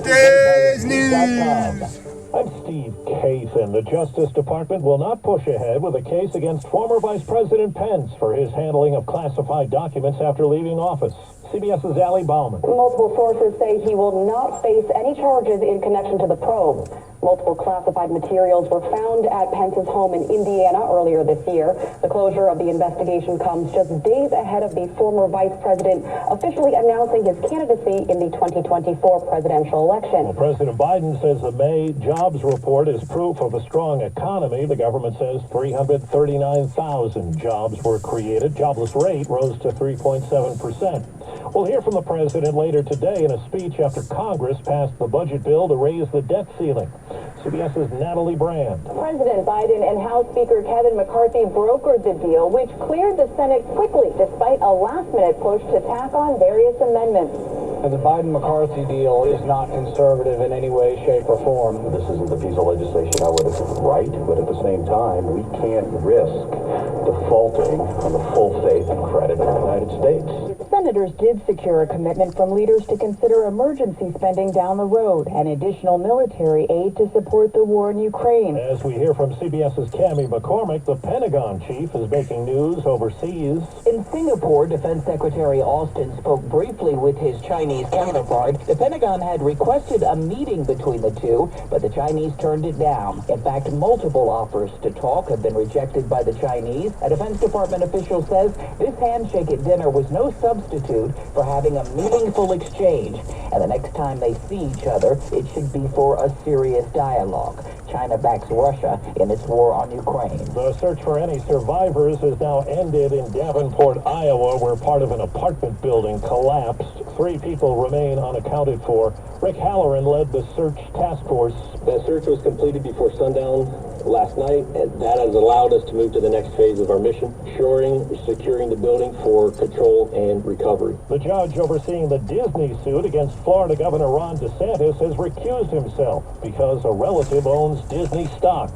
today's news. I'm Steve Kathan. The Justice Department will not push ahead with a case against former Vice President Pence for his handling of classified documents after leaving office. CBS's Allie Bauman. Multiple sources say he will not face any charges in connection to the probe. Multiple classified materials were found at Pence's home in Indiana earlier this year. The closure of the investigation comes just days ahead of the former vice president officially announcing his candidacy in the 2024 presidential election. Well, President Biden says the May jobs report is proof of a strong economy. The government says 339,000 jobs were created. Jobless rate rose to 3.7%. We'll hear from the president later today in a speech after Congress passed the budget bill to raise the debt ceiling. CBS's Natalie Brand. President Biden and House Speaker Kevin McCarthy brokered the deal, which cleared the Senate quickly despite a last-minute push to tack on various amendments. And the Biden-McCarthy deal is not conservative in any way, shape, or form. This isn't the piece of legislation I would have right, but at the same time, we can't risk defaulting on the full faith and credit of the United States. Senators did secure a commitment from leaders to consider emergency spending down the road and additional military aid to support the war in Ukraine. As we hear from CBS's Cammie McCormick, the Pentagon chief is making news overseas. In Singapore, Defense Secretary Austin spoke briefly with his Chinese counterpart. The Pentagon had requested a meeting between the two, but the Chinese turned it down. In fact, multiple offers to talk have been rejected by the Chinese. A Defense Department official says this handshake at dinner was no substitute for having a meaningful exchange. And the next time they see each other, it should be for a serious dialogue. China backs Russia in its war on Ukraine. The search for any survivors has now ended in Davenport, Iowa, where part of an apartment building collapsed. 3 people remain unaccounted for. Rick Halloran led the search task force. The search was completed before sundown last night, and that has allowed us to move to the next phase of our mission, securing the building for control and recovery. The judge overseeing the Disney suit against Florida Governor Ron DeSantis has recused himself because a relative owns Disney stock.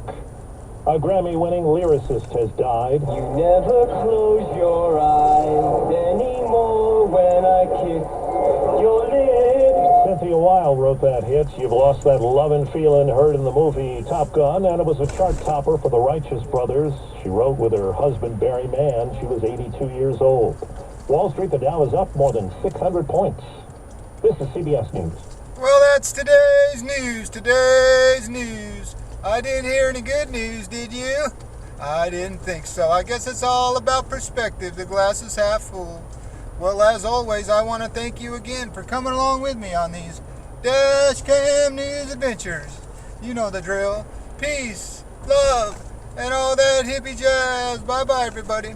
A Grammy-winning lyricist has died. You never close your eyes anymore when I kiss your lips. Cynthia Wilde wrote that hit. You've lost that lovin' feelin' heard in the movie Top Gun, and it was a chart topper for the Righteous Brothers. She wrote with her husband Barry Mann. She was 82 years old. Wall Street, the Dow is up more than 600 points. This is CBS News. Well, that's today's news. Today's news. I didn't hear any good news, did you? I didn't think so. I guess it's all about perspective. The glass is half full. Well, as always, I want to thank you again for coming along with me on these Dash Cam News adventures. You know the drill. Peace, love, and all that hippie jazz. Bye-bye, everybody.